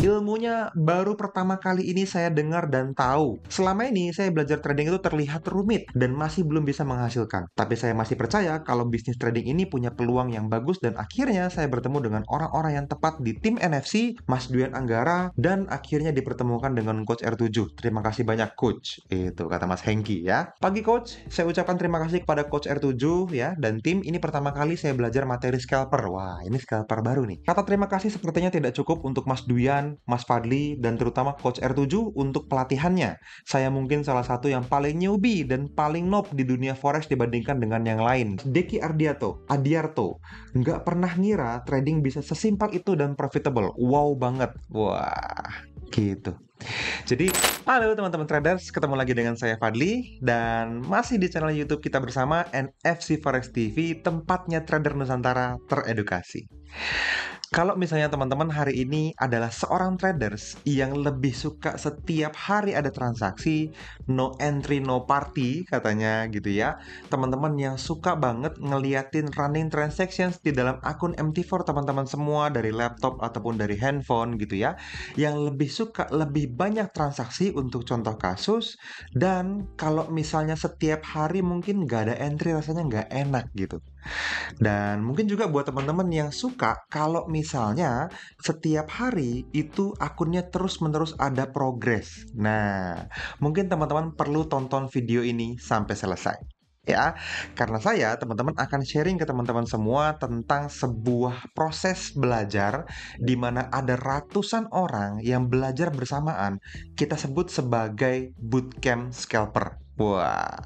Ilmunya baru pertama kali ini saya dengar dan tahu. Selama ini saya belajar trading itu terlihat rumit dan masih belum bisa menghasilkan. Tapi saya masih percaya kalau bisnis trading ini punya peluang yang bagus dan akhirnya saya bertemu dengan orang-orang yang tepat di tim NFC, Mas Duyan Anggara, dan akhirnya dipertemukan dengan Coach R7. Terima kasih banyak Coach. Itu kata Mas Hengki ya. Pagi Coach, saya ucapkan terima kasih kepada Coach R7 ya dan tim. Ini pertama kali saya belajar materi scalper. Wah, ini scalper baru nih. Kata terima kasih sepertinya tidak cukup untuk Mas Duyan, Mas Fadli, dan terutama Coach R7 untuk pelatihannya. Saya mungkin salah satu yang paling newbie dan paling noob di dunia forex dibandingkan dengan yang lain. Deki Adiarto, nggak pernah ngira trading bisa sesimpel itu dan profitable. Wow banget. Wah, gitu. Jadi, halo teman-teman traders, ketemu lagi dengan saya Fadli dan masih di channel YouTube kita bersama NFC Forex TV, tempatnya trader Nusantara teredukasi. Kalau misalnya teman-teman hari ini adalah seorang traders yang lebih suka setiap hari ada transaksi, no entry, no party katanya gitu ya. Teman-teman yang suka banget ngeliatin running transactions di dalam akun MT4 teman-teman semua dari laptop ataupun dari handphone gitu ya. Yang lebih suka lebih banyak transaksi untuk contoh kasus, dan kalau misalnya setiap hari mungkin nggak ada entry rasanya nggak enak gitu. Dan mungkin juga buat teman-teman yang suka kalau misalnya setiap hari itu akunnya terus-menerus ada progres. Nah, mungkin teman-teman perlu tonton video ini sampai selesai. Ya, karena saya teman-teman akan sharing ke teman-teman semua tentang sebuah proses belajar di mana ada ratusan orang yang belajar bersamaan. Kita sebut sebagai bootcamp scalper. Wah,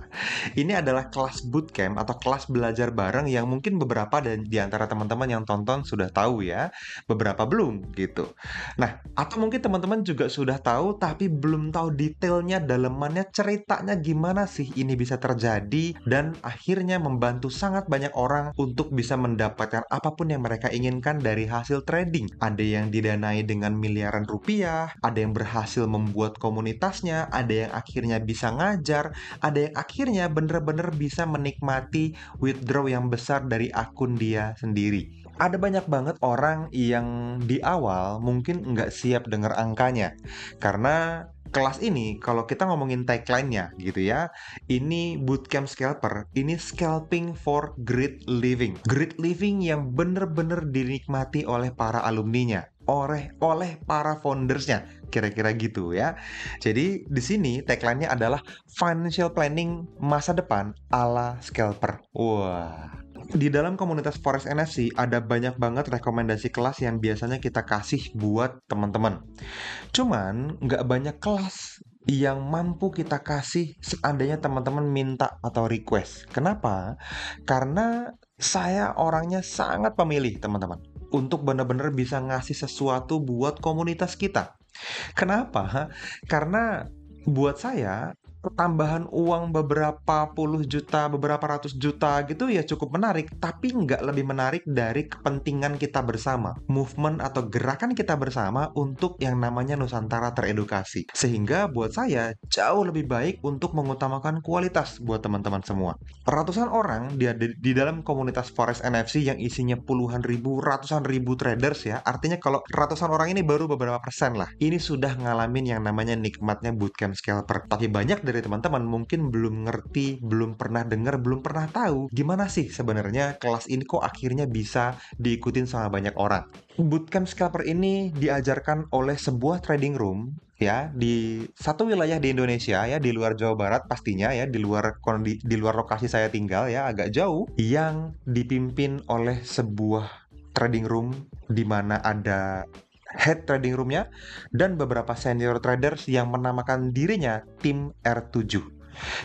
ini adalah kelas bootcamp atau kelas belajar bareng yang mungkin beberapa dan di antara teman-teman yang tonton sudah tahu ya, beberapa belum gitu. Nah, atau mungkin teman-teman juga sudah tahu tapi belum tahu detailnya, dalemannya, ceritanya gimana sih ini bisa terjadi dan akhirnya membantu sangat banyak orang untuk bisa mendapatkan apapun yang mereka inginkan dari hasil trading. Ada yang didanai dengan miliaran rupiah, ada yang berhasil membuat komunitasnya, ada yang akhirnya bisa ngajar, ada yang akhirnya bener-bener bisa menikmati withdraw yang besar dari akun dia sendiri. Ada banyak banget orang yang di awal mungkin nggak siap dengar angkanya. Karena kelas ini, kalau kita ngomongin tagline-nya gitu ya, ini bootcamp scalper, ini scalping for great living. Great living yang bener-bener dinikmati oleh para alumninya, oleh para foundersnya, kira-kira gitu ya. Jadi di sini tagline-nya adalah financial planning masa depan ala scalper. Wah. Di dalam komunitas Forex NFC ada banyak banget rekomendasi kelas yang biasanya kita kasih buat teman-teman. Cuman nggak banyak kelas yang mampu kita kasih seandainya teman-teman minta atau request. Kenapa? Karena saya orangnya sangat pemilih teman-teman untuk benar-benar bisa ngasih sesuatu buat komunitas kita. Kenapa? Karena buat saya tambahan uang beberapa puluh juta, beberapa ratus juta gitu ya cukup menarik, tapi nggak lebih menarik dari kepentingan kita bersama, movement atau gerakan kita bersama untuk yang namanya Nusantara teredukasi. Sehingga buat saya jauh lebih baik untuk mengutamakan kualitas buat teman-teman semua. Ratusan orang di dalam komunitas Forex NFC yang isinya puluhan ribu, ratusan ribu traders ya. Artinya kalau ratusan orang ini baru beberapa persen lah. Ini sudah ngalamin yang namanya nikmatnya bootcamp scalper. Tapi banyak dari teman-teman mungkin belum ngerti, belum pernah dengar, belum pernah tahu gimana sih sebenarnya kelas ini kok akhirnya bisa diikutin sama banyak orang. Bootcamp scalper ini diajarkan oleh sebuah trading room ya di satu wilayah di Indonesia ya, di luar Jawa Barat pastinya ya, di luar lokasi saya tinggal ya, agak jauh, yang dipimpin oleh sebuah trading room di mana ada head trading roomnya dan beberapa senior traders yang menamakan dirinya tim R7.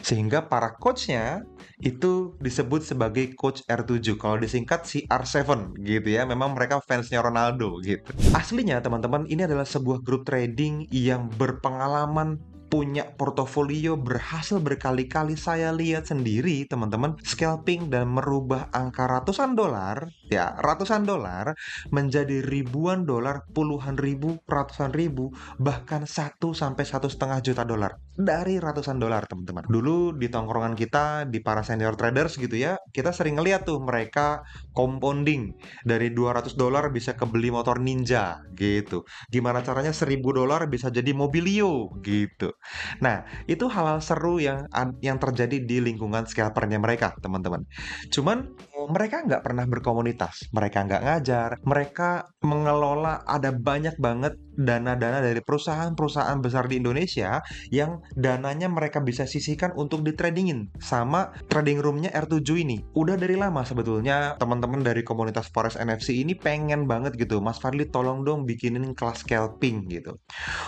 Sehingga para coachnya itu disebut sebagai coach R7. Kalau disingkat si R7 gitu ya. Memang mereka fansnya Ronaldo gitu. Aslinya teman-teman, ini adalah sebuah grup trading yang berpengalaman, punya portofolio, berhasil berkali-kali saya lihat sendiri teman-teman scalping dan merubah angka ratusan dolar ya, ratusan dolar menjadi ribuan dolar, puluhan ribu, ratusan ribu, bahkan 1 sampai 1,5 juta dolar. dari ratusan dolar, teman-teman. Dulu di tongkrongan kita, di para senior traders gitu ya, kita sering ngeliat tuh mereka compounding dari $200 bisa kebeli motor Ninja gitu. Gimana caranya $1.000 bisa jadi mobilio gitu. Nah, itu hal-hal seru yang terjadi di lingkungan scalpernya mereka, teman-teman. Cuman mereka nggak pernah berkomunitas, mereka nggak ngajar, mereka mengelola ada banyak banget dana-dana dari perusahaan-perusahaan besar di Indonesia yang dananya mereka bisa sisihkan untuk ditradingin sama trading roomnya R7 ini. Udah dari lama sebetulnya teman-teman dari komunitas Forex NFC ini pengen banget gitu, Mas Fadli tolong dong bikinin kelas scalping gitu.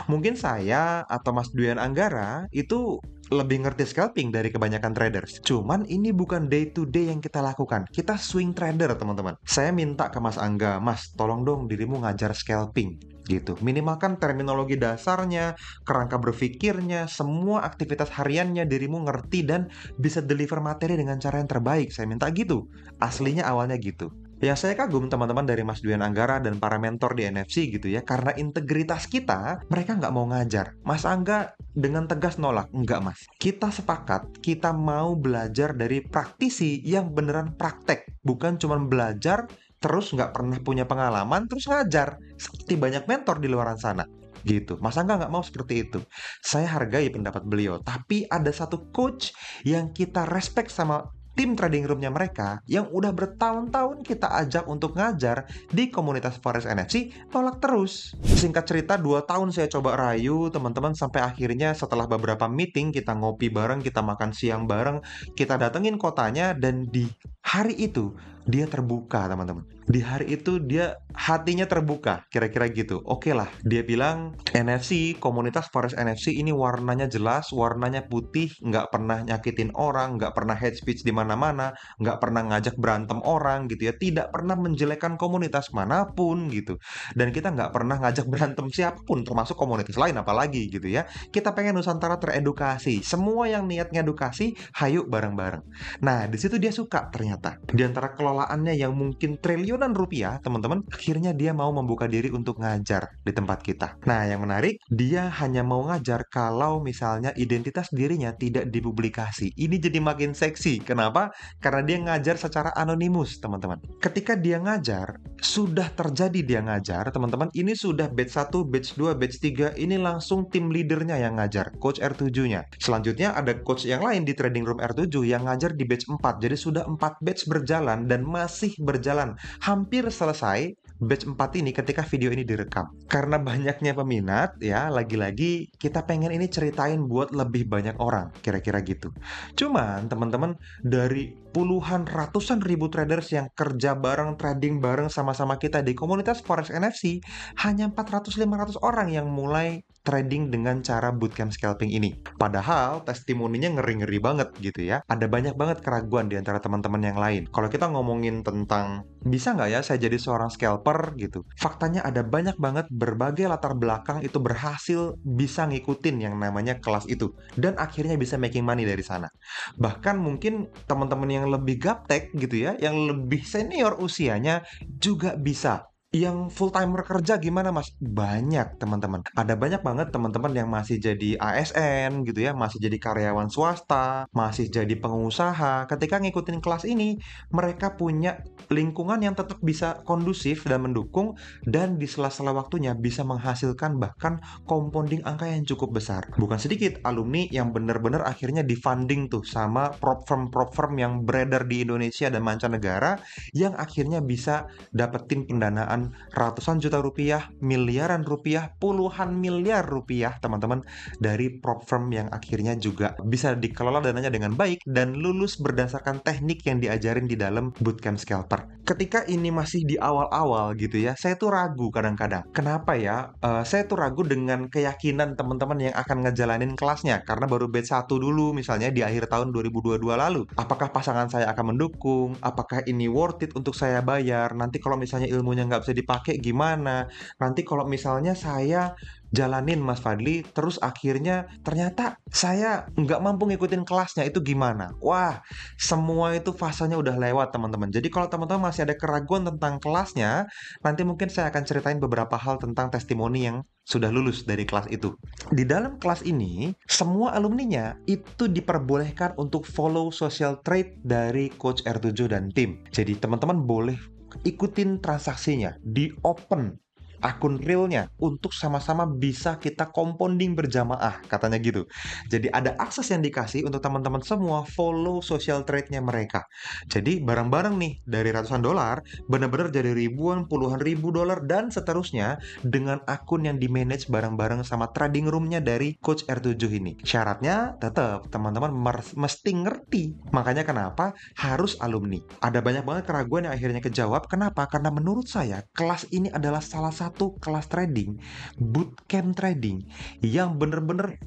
Mungkin saya atau Mas Duyan Anggara itu lebih ngerti scalping dari kebanyakan traders. Cuman ini bukan day to day yang kita lakukan. Kita swing trader, teman-teman. Saya minta ke Mas Angga, Mas, tolong dong dirimu ngajar scalping gitu. Minimalkan terminologi dasarnya, kerangka berpikirnya, semua aktivitas hariannya dirimu ngerti dan bisa deliver materi dengan cara yang terbaik. Saya minta gitu. Aslinya awalnya gitu. Yang saya kagum teman-teman dari Mas Duyan Anggara dan para mentor di NFC gitu ya, karena integritas kita, mereka nggak mau ngajar. Mas Angga dengan tegas nolak, enggak mas. Kita sepakat, kita mau belajar dari praktisi yang beneran praktek. Bukan cuma belajar, terus nggak pernah punya pengalaman, terus ngajar. Seperti banyak mentor di luar sana. Gitu. Mas Angga nggak mau seperti itu. Saya hargai pendapat beliau, tapi ada satu coach yang kita respect sama tim trading roomnya mereka yang udah bertahun-tahun kita ajak untuk ngajar di komunitas Forex NFC tolak terus. Singkat cerita 2 tahun saya coba rayu teman-teman sampai akhirnya setelah beberapa meeting kita ngopi bareng, kita makan siang bareng, kita datengin kotanya dan di hari itu dia terbuka teman-teman. Di hari itu dia hatinya terbuka, kira-kira gitu. Oke lah, dia bilang NFC, komunitas Forex NFC ini warnanya jelas, warnanya putih, nggak pernah nyakitin orang, nggak pernah hate speech di mana-mana, nggak pernah ngajak berantem orang gitu ya, tidak pernah menjelekkan komunitas manapun gitu. Dan kita nggak pernah ngajak berantem siapapun, termasuk komunitas lain apalagi gitu ya. Kita pengen Nusantara teredukasi, semua yang niat ngedukasi, hayu bareng-bareng. Nah, di situ dia suka ternyata. Di antara kelolaannya yang mungkin triliunan rupiah, teman-teman, akhirnya dia mau membuka diri untuk ngajar di tempat kita. Nah, yang menarik, dia hanya mau ngajar kalau misalnya identitas dirinya tidak dipublikasi. Ini jadi makin seksi. Kenapa? Karena dia ngajar secara anonimus, teman-teman. Ketika dia ngajar, sudah terjadi dia ngajar, teman-teman, ini sudah batch 1, batch 2, batch 3, ini langsung tim leadernya yang ngajar, coach R7-nya. Selanjutnya ada coach yang lain di trading room R7 yang ngajar di batch 4. Jadi sudah 4 batch berjalan dan masih berjalan. Hampir selesai batch 4 ini ketika video ini direkam. Karena banyaknya peminat, ya lagi-lagi kita pengen ini ceritain buat lebih banyak orang, kira-kira gitu. Cuman teman-teman, dari puluhan ratusan ribu traders yang kerja bareng, trading bareng sama-sama kita di komunitas Forex NFC, hanya 400-500 orang yang mulai trading dengan cara bootcamp scalping ini. Padahal testimoninya ngeri-ngeri banget gitu ya. Ada banyak banget keraguan di antara teman-teman yang lain. Kalau kita ngomongin tentang bisa nggak ya saya jadi seorang scalper gitu. Faktanya ada banyak banget berbagai latar belakang itu berhasil bisa ngikutin yang namanya kelas itu. Dan akhirnya bisa making money dari sana. Bahkan mungkin teman-teman yang lebih gaptek gitu ya, yang lebih senior usianya juga bisa. Yang full timer kerja gimana mas? Banyak teman-teman. Ada banyak banget teman-teman yang masih jadi ASN gitu ya, masih jadi karyawan swasta, masih jadi pengusaha. Ketika ngikutin kelas ini, mereka punya lingkungan yang tetap bisa kondusif dan mendukung, dan di sela-sela waktunya bisa menghasilkan bahkan compounding angka yang cukup besar. Bukan sedikit alumni yang benar-benar akhirnya difunding tuh sama prop firm yang beredar di Indonesia dan mancanegara yang akhirnya bisa dapetin pendanaan ratusan juta rupiah, miliaran rupiah, puluhan miliar rupiah teman-teman dari prop firm yang akhirnya juga bisa dikelola dananya dengan baik dan lulus berdasarkan teknik yang diajarin di dalam bootcamp scalper. Ketika ini masih di awal-awal gitu ya, saya tuh ragu kadang-kadang. Kenapa ya? Saya tuh ragu dengan keyakinan teman-teman yang akan ngejalanin kelasnya karena baru batch 1 dulu misalnya di akhir tahun 2022 lalu. Apakah pasangan saya akan mendukung? Apakah ini worth it untuk saya bayar? Nanti kalau misalnya ilmunya nggak bisa bisa dipakai gimana? Nanti kalau misalnya saya jalanin Mas Fadli, terus akhirnya ternyata saya nggak mampu ngikutin kelasnya, itu gimana? Wah, semua itu fasenya udah lewat teman-teman. Jadi kalau teman-teman masih ada keraguan tentang kelasnya, nanti mungkin saya akan ceritain beberapa hal tentang testimoni yang sudah lulus dari kelas itu. Di dalam kelas ini, semua alumninya itu diperbolehkan untuk follow social trade dari Coach R7 dan tim. Jadi teman-teman boleh ikutin transaksinya, di open akun realnya untuk sama-sama bisa kita compounding berjamaah, katanya gitu. Jadi ada akses yang dikasih untuk teman-teman semua follow social trade-nya mereka. Jadi barang-barang nih dari ratusan dolar benar-benar jadi ribuan, puluhan ribu dolar dan seterusnya dengan akun yang di-manage bareng-bareng sama trading room-nya dari Coach R7 ini. Syaratnya tetap teman-teman mesti ngerti. Makanya kenapa harus alumni. Ada banyak banget keraguan yang akhirnya kejawab. Kenapa? Karena menurut saya kelas ini adalah salah satu kelas trading, bootcamp trading yang benar-benar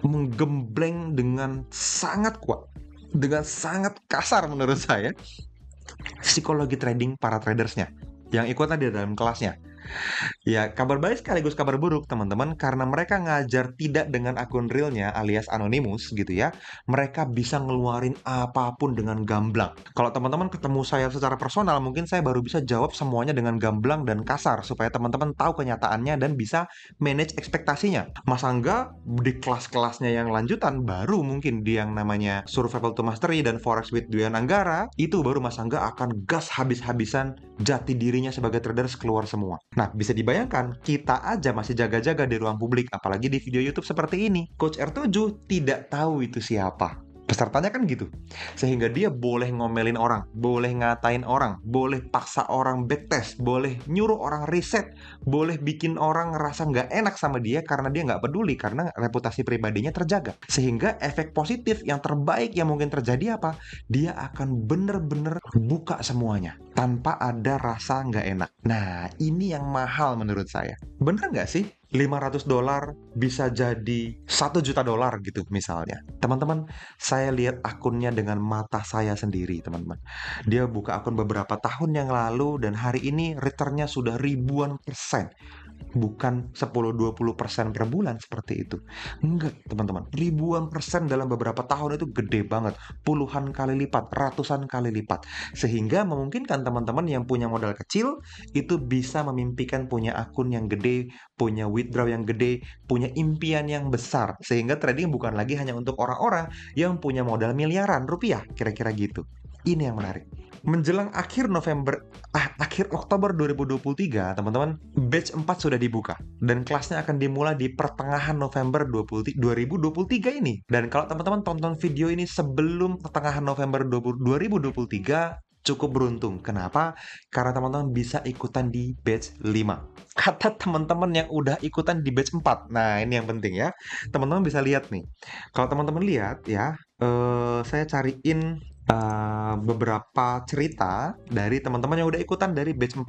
menggembleng dengan sangat kuat, dengan sangat kasar menurut saya psikologi trading para tradersnya yang ikutan di dalam kelasnya. Ya, kabar baik sekaligus kabar buruk, teman-teman, karena mereka ngajar tidak dengan akun realnya alias anonymous gitu ya. Mereka bisa ngeluarin apapun dengan gamblang. Kalau teman-teman ketemu saya secara personal, mungkin saya baru bisa jawab semuanya dengan gamblang dan kasar supaya teman-teman tahu kenyataannya dan bisa manage ekspektasinya. Mas Angga di kelas-kelasnya yang lanjutan baru mungkin di yang namanya Survival to Mastery dan Forex with Dwi Anggara, itu baru Mas Angga akan gas habis-habisan jati dirinya sebagai traders keluar semua. Nah, bisa dibayangkan, kita aja masih jaga-jaga di ruang publik, apalagi di video YouTube seperti ini. Coach R7 tidak tahu itu siapa. Pesertanya kan gitu. Sehingga dia boleh ngomelin orang, boleh ngatain orang, boleh paksa orang backtest, boleh nyuruh orang riset, boleh bikin orang ngerasa nggak enak sama dia karena dia nggak peduli, karena reputasi pribadinya terjaga. Sehingga efek positif yang terbaik yang mungkin terjadi apa? Dia akan bener-bener buka semuanya tanpa ada rasa nggak enak. Nah, ini yang mahal menurut saya. Bener nggak sih? 500 dolar bisa jadi 1 juta dolar gitu misalnya. Teman-teman, saya lihat akunnya dengan mata saya sendiri, teman-teman. Dia buka akun beberapa tahun yang lalu dan hari ini returnnya sudah ribuan persen. Bukan 10-20% per bulan seperti itu. Enggak, teman-teman. Ribuan persen dalam beberapa tahun itu gede banget. Puluhan kali lipat, ratusan kali lipat. Sehingga memungkinkan teman-teman yang punya modal kecil itu bisa memimpikan punya akun yang gede, punya withdraw yang gede, punya impian yang besar. Sehingga trading bukan lagi hanya untuk orang-orang yang punya modal miliaran rupiah, kira-kira gitu. Ini yang menarik. Menjelang akhir Oktober 2023, teman-teman, batch 4 sudah dibuka dan kelasnya akan dimulai di pertengahan November 2023 ini. Dan kalau teman-teman tonton video ini sebelum pertengahan November 2023, cukup beruntung. Kenapa? Karena teman-teman bisa ikutan di batch 5. Kata teman-teman yang udah ikutan di batch 4. Nah, ini yang penting ya. Teman-teman bisa lihat nih. Kalau teman-teman lihat ya, saya cariin beberapa cerita dari teman-teman yang udah ikutan dari batch 4.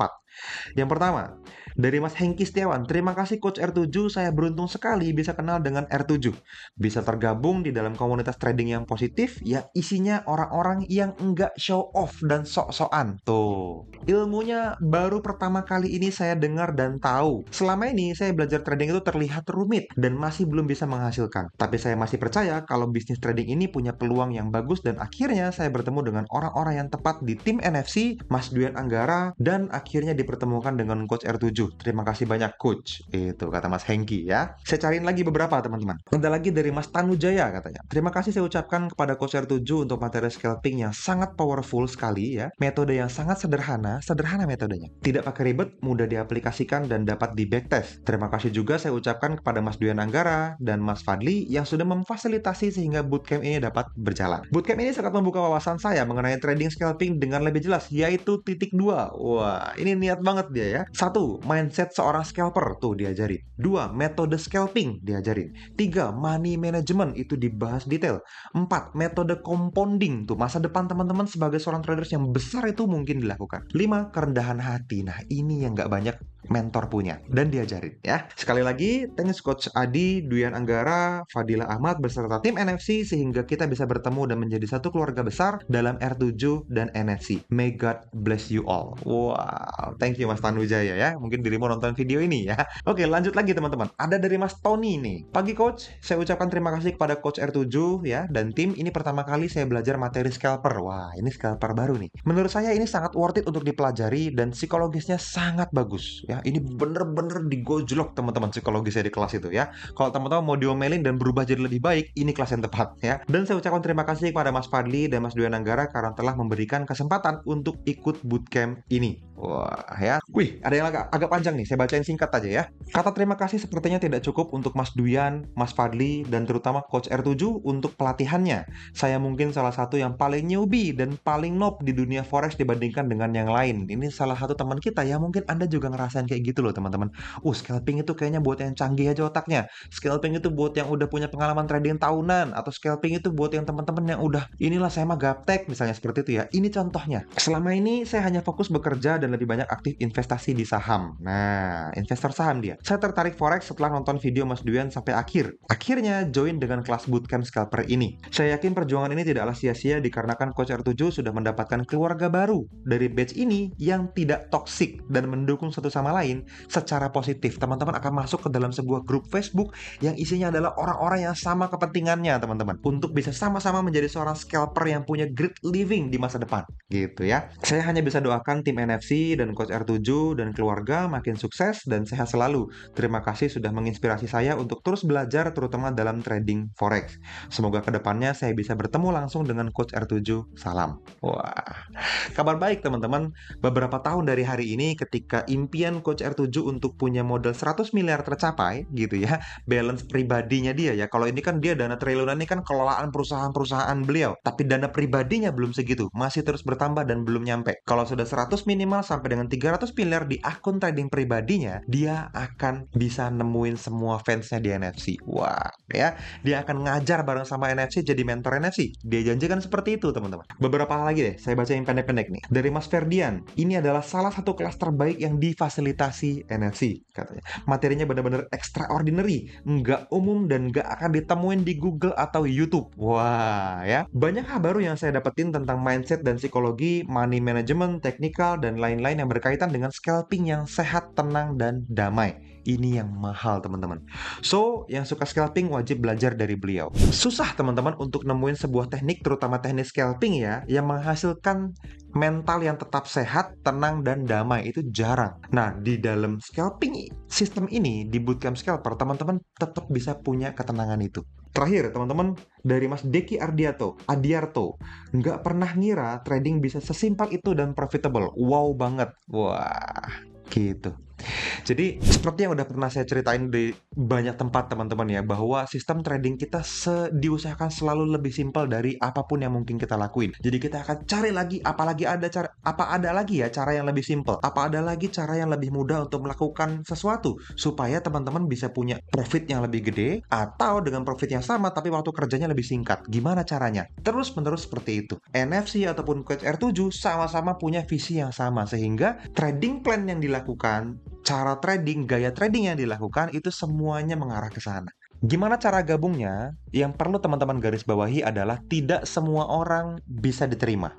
Yang pertama, dari Mas Hengki Setiawan. Terima kasih Coach R7, saya beruntung sekali bisa kenal dengan R7. Bisa tergabung di dalam komunitas trading yang positif, ya isinya orang-orang yang enggak show off dan sok-sokan. Tuh, ilmunya baru pertama kali ini saya dengar dan tahu. Selama ini saya belajar trading itu terlihat rumit dan masih belum bisa menghasilkan. Tapi saya masih percaya kalau bisnis trading ini punya peluang yang bagus dan akhirnya saya bertemu dengan orang-orang yang tepat di tim NFC, Mas Dwi Anggara, dan akhirnya dipertemukan dengan Coach R7. Terima kasih banyak Coach. Itu kata Mas Hengki ya. Saya cariin lagi beberapa teman-teman. Ada lagi dari Mas Tanujaya katanya. Terima kasih saya ucapkan kepada Coach R7 untuk materi scalping yang sangat powerful sekali ya. Metode yang sangat sederhana metodenya. Tidak pakai ribet, mudah diaplikasikan dan dapat di backtest. Terima kasih juga saya ucapkan kepada Mas Dwi Anggara dan Mas Fadli yang sudah memfasilitasi sehingga bootcamp ini dapat berjalan. Bootcamp ini sangat membuka wawasan saya mengenai trading scalping dengan lebih jelas, yaitu titik 2. Wah, ini niat banget dia ya. 1. Mindset seorang scalper, tuh diajarin. 2. Metode scalping, diajarin. 3. Money management, itu dibahas detail. 4. Metode compounding, tuh masa depan teman-teman sebagai seorang traders yang besar itu mungkin dilakukan. 5. Kerendahan hati. Nah, ini yang nggak banyak mentor punya dan diajarin ya. Sekali lagi, thanks Coach Adi, Duyan Anggara, Fadila Ahmad beserta tim NFC sehingga kita bisa bertemu dan menjadi satu keluarga besar dalam R7 dan NFC. May God bless you all. Wow, thank you Mas Tanujaya ya. Mungkin dirimu nonton video ini ya. Oke, lanjut lagi teman-teman. Ada dari Mas Tony nih. Pagi Coach, saya ucapkan terima kasih kepada Coach R7 ya dan tim. Ini pertama kali saya belajar materi scalper. Wah, ini scalper baru nih. Menurut saya ini sangat worth it untuk dipelajari dan psikologisnya sangat bagus ya. Ini bener-bener digojlok teman-teman psikologisnya di kelas itu ya. Kalau teman-teman mau diomelin dan berubah jadi lebih baik, ini kelas yang tepat ya. Dan saya ucapkan terima kasih kepada Mas Fadli dan Mas Duyan Anggara karena telah memberikan kesempatan untuk ikut bootcamp ini. Wah ya. Wih, ada yang agak panjang nih. Saya bacain singkat aja ya. Kata terima kasih sepertinya tidak cukup untuk Mas Duyan, Mas Fadli, dan terutama Coach R7 untuk pelatihannya. Saya mungkin salah satu yang paling newbie dan paling noob di dunia forex dibandingkan dengan yang lain. Ini salah satu teman kita ya, mungkin Anda juga ngerasain kayak gitu loh teman-teman. Scalping itu kayaknya buat yang canggih aja otaknya. Scalping itu buat yang udah punya pengalaman trading tahunan. Atau scalping itu buat yang teman-teman yang udah, inilah saya mah gaptek misalnya seperti itu ya. Ini contohnya. Selama ini saya hanya fokus bekerja dan lebih banyak aktif investasi di saham. Nah, investor saham dia. Saya tertarik forex setelah nonton video Mas Duyan sampai akhir. Akhirnya join dengan kelas bootcamp scalper ini. Saya yakin perjuangan ini tidaklah sia-sia dikarenakan Coach R7 sudah mendapatkan keluarga baru dari batch ini yang tidak toksik dan mendukung satu sama lain secara positif. Teman-teman akan masuk ke dalam sebuah grup Facebook yang isinya adalah orang-orang yang sama kepentingannya, teman-teman. Untuk bisa sama-sama menjadi seorang scalper yang punya great living di masa depan. Gitu ya. Saya hanya bisa doakan tim NFC dan Coach R7 dan keluarga makin sukses dan sehat selalu. Terima kasih sudah menginspirasi saya untuk terus belajar terutama dalam trading forex. Semoga kedepannya saya bisa bertemu langsung dengan Coach R7. Salam. Wah, kabar baik teman-teman. Beberapa tahun dari hari ini ketika impian Coach R7 untuk punya modal 100 miliar tercapai gitu ya, balance pribadinya dia ya. Kalau ini kan dia dana triliunan ini kan kelolaan perusahaan-perusahaan beliau, tapi dana pribadinya belum segitu, masih terus bertambah dan belum nyampe. Kalau sudah 100 minimal sampai dengan 300 miliar di akun trading pribadinya, dia akan bisa nemuin semua fansnya di NFC. Wah, ya. Dia akan ngajar bareng sama NFC jadi mentor NFC. Dia janjikan seperti itu, teman-teman. Beberapa hal lagi deh, saya bacain pendek-pendek nih. Dari Mas Ferdian, ini adalah salah satu kelas terbaik yang difasilitasi NFC, katanya. Materinya benar-benar extraordinary, nggak umum dan nggak akan ditemuin di Google atau YouTube. Wah, ya. Banyak hal baru yang saya dapetin tentang mindset dan psikologi, money management, teknikal, dan lain-lain yang berkaitan dengan scalping yang sehat, tenang, dan damai. Ini yang mahal teman-teman. So, yang suka scalping wajib belajar dari beliau. Susah teman-teman untuk nemuin sebuah teknik, terutama teknik scalping ya, yang menghasilkan mental yang tetap sehat, tenang, dan damai. Itu jarang. Nah, di dalam scalping sistem ini, di bootcamp scalper, teman-teman tetap bisa punya ketenangan itu. Terakhir, teman-teman, dari Mas Deki Adiarto, nggak pernah ngira trading bisa sesimpel itu dan profitable. Wow banget. Wah, gitu. Jadi seperti yang udah pernah saya ceritain di banyak tempat teman-teman ya, bahwa sistem trading kita diusahakan selalu lebih simpel dari apapun yang mungkin kita lakuin. Jadi kita akan cari lagi, apalagi ada cara, apa ada lagi ya cara yang lebih simpel, apa ada lagi cara yang lebih mudah untuk melakukan sesuatu supaya teman-teman bisa punya profit yang lebih gede atau dengan profit yang sama tapi waktu kerjanya lebih singkat. Gimana caranya? Terus menerus seperti itu. NFC ataupun Coach R7 sama-sama punya visi yang sama sehingga trading plan yang dilakukan, cara trading, gaya trading yang dilakukan itu semuanya mengarah ke sana. Gimana cara gabungnya? Yang perlu teman-teman garis bawahi adalah tidak semua orang bisa diterima.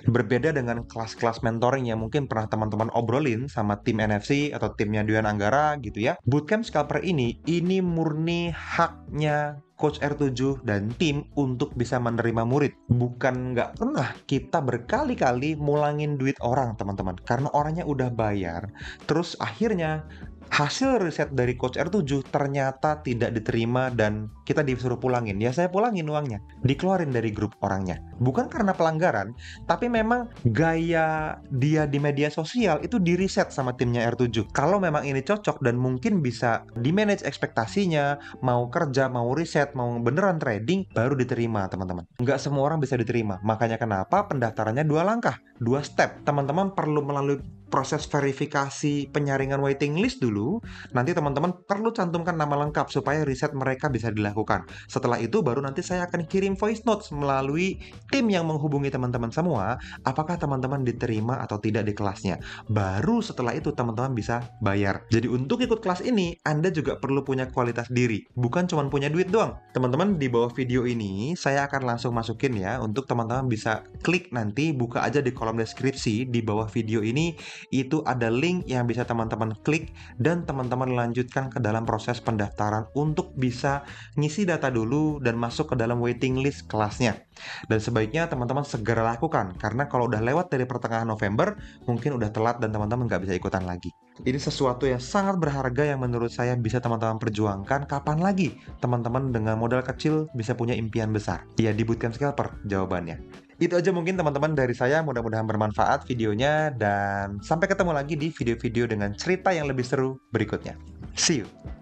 Berbeda dengan kelas-kelas mentoring yang mungkin pernah teman-teman obrolin sama tim NFC atau timnya Duyan Anggara gitu ya. Bootcamp scalper ini murni haknya Coach R7 dan tim untuk bisa menerima murid. Bukan nggak pernah kita berkali-kali mulangin duit orang, teman-teman. Karena orangnya udah bayar. Terus akhirnya hasil riset dari Coach R7 ternyata tidak diterima dan kita disuruh pulangin. Ya saya pulangin uangnya. Dikeluarin dari grup orangnya. Bukan karena pelanggaran, tapi memang gaya dia di media sosial itu di riset sama timnya R7. Kalau memang ini cocok dan mungkin bisa di-manage ekspektasinya, mau kerja, mau riset, mau beneran trading, baru diterima teman-teman. Nggak semua orang bisa diterima. Makanya kenapa pendaftarannya 2 langkah, 2 step. Teman-teman perlu melalui proses verifikasi penyaringan waiting list dulu, nanti teman-teman perlu cantumkan nama lengkap supaya riset mereka bisa dilakukan. Setelah itu baru nanti saya akan kirim voice notes melalui tim yang menghubungi teman-teman semua, apakah teman-teman diterima atau tidak di kelasnya. Baru setelah itu teman-teman bisa bayar. Jadi untuk ikut kelas ini, Anda juga perlu punya kualitas diri, bukan cuma punya duit doang. Teman-teman di bawah video ini, saya akan langsung masukin ya, untuk teman-teman bisa klik nanti, buka aja di kolom deskripsi di bawah video ini, itu ada link yang bisa teman-teman klik dan teman-teman lanjutkan ke dalam proses pendaftaran untuk bisa ngisi data dulu dan masuk ke dalam waiting list kelasnya. Dan sebaiknya teman-teman segera lakukan, karena kalau udah lewat dari pertengahan November, mungkin udah telat dan teman-teman nggak bisa ikutan lagi. Ini sesuatu yang sangat berharga yang menurut saya bisa teman-teman perjuangkan. Kapan lagi teman-teman dengan modal kecil bisa punya impian besar? Ya, di Bootcamp Scalper jawabannya. Itu aja mungkin teman-teman dari saya, mudah-mudahan bermanfaat videonya, dan sampai ketemu lagi di video-video dengan cerita yang lebih seru berikutnya. See you!